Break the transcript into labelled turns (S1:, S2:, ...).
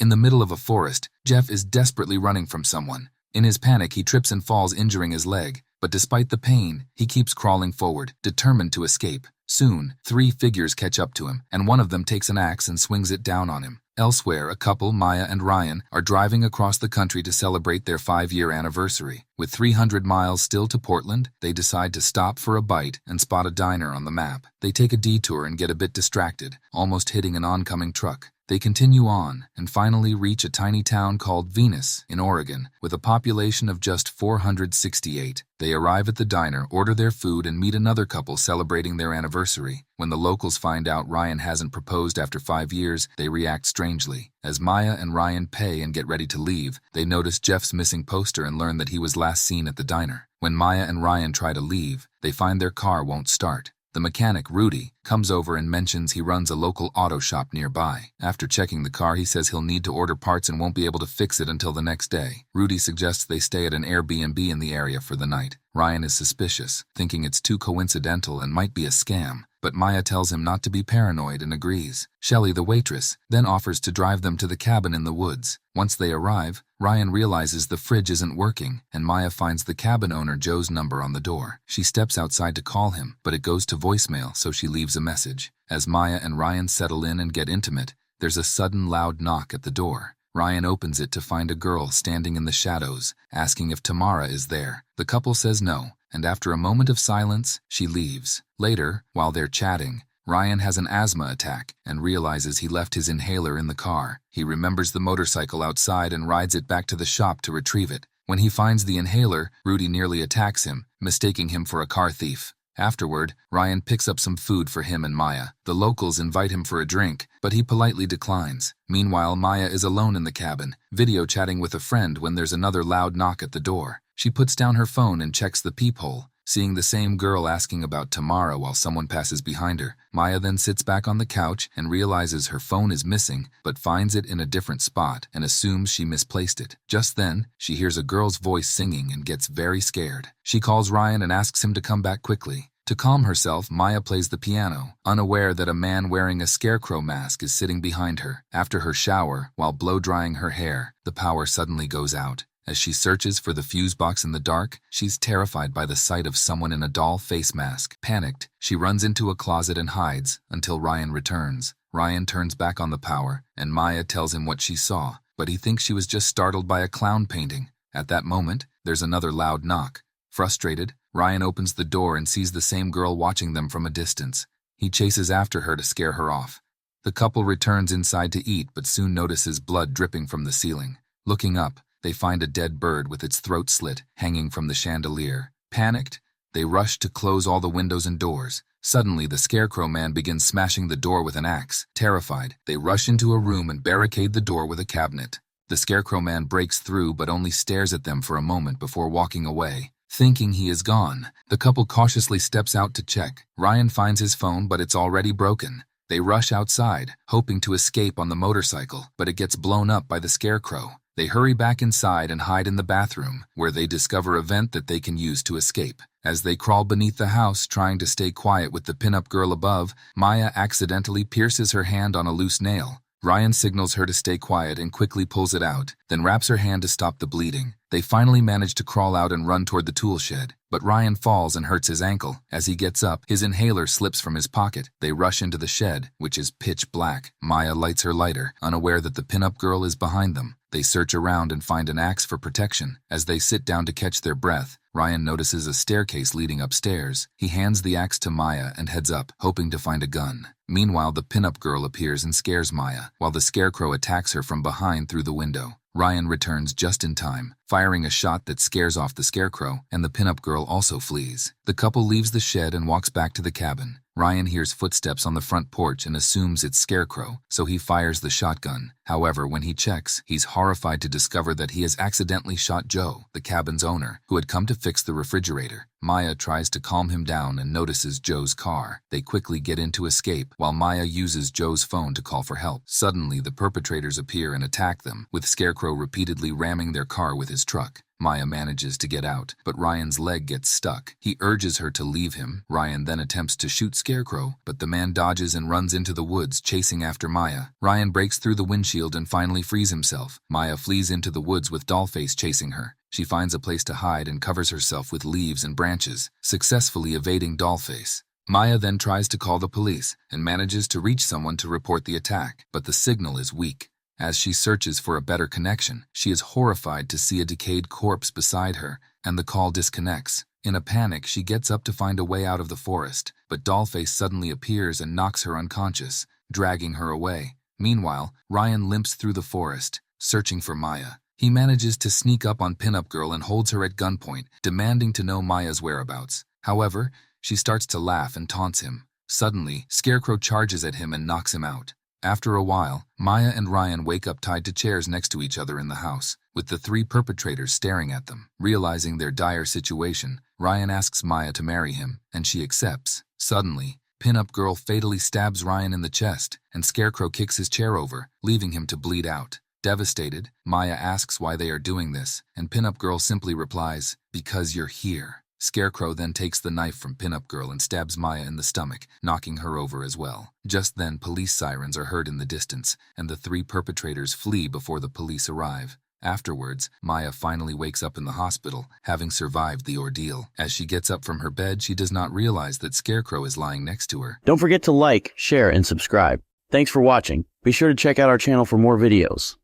S1: In the middle of a forest, Jeff is desperately running from someone. In his panic, he trips and falls, injuring his leg. But despite the pain, he keeps crawling forward, determined to escape. Soon, 3 figures catch up to him, and one of them takes an axe and swings it down on him. Elsewhere, a couple, Maya and Ryan, are driving across the country to celebrate their 5-year anniversary. With 300 miles still to Portland, they decide to stop for a bite and spot a diner on the map. They take a detour and get a bit distracted, almost hitting an oncoming truck. They continue on and finally reach a tiny town called Venus in Oregon, with a population of just 468. They arrive at the diner, order their food, and meet another couple celebrating their anniversary. When the locals find out Ryan hasn't proposed after 5 years, they react strangely. As Maya and Ryan pay and get ready to leave, they notice Jeff's missing poster and learn that he was last seen at the diner. When Maya and Ryan try to leave, they find their car won't start. The mechanic, Rudy, comes over and mentions he runs a local auto shop nearby. After checking the car, he says he'll need to order parts and won't be able to fix it until the next day. Rudy suggests they stay at an Airbnb in the area for the night. Ryan is suspicious, thinking it's too coincidental and might be a scam, but Maya tells him not to be paranoid and agrees. Shelley, the waitress, then offers to drive them to the cabin in the woods. Once they arrive, Ryan realizes the fridge isn't working, and Maya finds the cabin owner Joe's number on the door. She steps outside to call him, but it goes to voicemail, so she leaves a message. As Maya and Ryan settle in and get intimate, there's a sudden loud knock at the door. Ryan opens it to find a girl standing in the shadows, asking if Tamara is there. The couple says no, and after a moment of silence, she leaves. Later, while they're chatting, Ryan has an asthma attack and realizes he left his inhaler in the car. He remembers the motorcycle outside and rides it back to the shop to retrieve it. When he finds the inhaler, Rudy nearly attacks him, mistaking him for a car thief. Afterward, Ryan picks up some food for him and Maya. The locals invite him for a drink, but he politely declines. Meanwhile, Maya is alone in the cabin, video chatting with a friend when there's another loud knock at the door. She puts down her phone and checks the peephole, seeing the same girl asking about Tamara while someone passes behind her. Maya then sits back on the couch and realizes her phone is missing, but finds it in a different spot and assumes she misplaced it. Just then, she hears a girl's voice singing and gets very scared. She calls Ryan and asks him to come back quickly. To calm herself, Maya plays the piano, unaware that a man wearing a scarecrow mask is sitting behind her. After her shower, while blow-drying her hair, the power suddenly goes out. As she searches for the fuse box in the dark, she's terrified by the sight of someone in a doll face mask. Panicked, she runs into a closet and hides until Ryan returns. Ryan turns back on the power, and Maya tells him what she saw, but he thinks she was just startled by a clown painting. At that moment, there's another loud knock. Frustrated, Ryan opens the door and sees the same girl watching them from a distance. He chases after her to scare her off. The couple returns inside to eat, but soon notices blood dripping from the ceiling. Looking up, they find a dead bird with its throat slit, hanging from the chandelier. Panicked, they rush to close all the windows and doors. Suddenly, the Scarecrow Man begins smashing the door with an axe. Terrified, they rush into a room and barricade the door with a cabinet. The Scarecrow Man breaks through but only stares at them for a moment before walking away. Thinking he is gone, the couple cautiously steps out to check. Ryan finds his phone, but it's already broken. They rush outside, hoping to escape on the motorcycle, but it gets blown up by the Scarecrow. They hurry back inside and hide in the bathroom, where they discover a vent that they can use to escape. As they crawl beneath the house, trying to stay quiet with the pinup girl above, Maya accidentally pierces her hand on a loose nail. Ryan signals her to stay quiet and quickly pulls it out, then wraps her hand to stop the bleeding. They finally manage to crawl out and run toward the tool shed, but Ryan falls and hurts his ankle. As he gets up, his inhaler slips from his pocket. They rush into the shed, which is pitch black. Maya lights her lighter, unaware that the pinup girl is behind them. They search around and find an axe for protection. As they sit down to catch their breath, Ryan notices a staircase leading upstairs. He hands the axe to Maya and heads up, hoping to find a gun. Meanwhile, the pinup girl appears and scares Maya, while the Scarecrow attacks her from behind through the window. Ryan returns just in time, firing a shot that scares off the Scarecrow, and the pinup girl also flees. The couple leaves the shed and walks back to the cabin. Ryan hears footsteps on the front porch and assumes it's Scarecrow, so he fires the shotgun. However, when he checks, he's horrified to discover that he has accidentally shot Joe, the cabin's owner, who had come to fix the refrigerator. Maya tries to calm him down and notices Joe's car. They quickly get in to escape, while Maya uses Joe's phone to call for help. Suddenly, the perpetrators appear and attack them, with Scarecrow repeatedly ramming their car with his truck. Maya manages to get out, but Ryan's leg gets stuck. He urges her to leave him. Ryan then attempts to shoot Scarecrow, but the man dodges and runs into the woods, chasing after Maya. Ryan breaks through the windshield and finally frees himself. Maya flees into the woods with Dollface chasing her. She finds a place to hide and covers herself with leaves and branches, successfully evading Dollface. Maya then tries to call the police and manages to reach someone to report the attack, but the signal is weak. As she searches for a better connection, she is horrified to see a decayed corpse beside her, and the call disconnects. In a panic, she gets up to find a way out of the forest, but Dollface suddenly appears and knocks her unconscious, dragging her away. Meanwhile, Ryan limps through the forest, searching for Maya. He manages to sneak up on Pinup Girl and holds her at gunpoint, demanding to know Maya's whereabouts. However, she starts to laugh and taunts him. Suddenly, Scarecrow charges at him and knocks him out. After a while, Maya and Ryan wake up tied to chairs next to each other in the house, with the three perpetrators staring at them. Realizing their dire situation, Ryan asks Maya to marry him, and she accepts. Suddenly, Pinup Girl fatally stabs Ryan in the chest, and Scarecrow kicks his chair over, leaving him to bleed out. Devastated, Maya asks why they are doing this, and Pinup Girl simply replies, "Because you're here." Scarecrow then takes the knife from Pinup Girl and stabs Maya in the stomach, knocking her over as well. Just then, police sirens are heard in the distance, and the three perpetrators flee before the police arrive. Afterwards, Maya finally wakes up in the hospital, having survived the ordeal. As she gets up from her bed, she does not realize that Scarecrow is lying next to her.
S2: Don't forget to like, share, and subscribe. Thanks for watching. Be sure to check out our channel for more videos.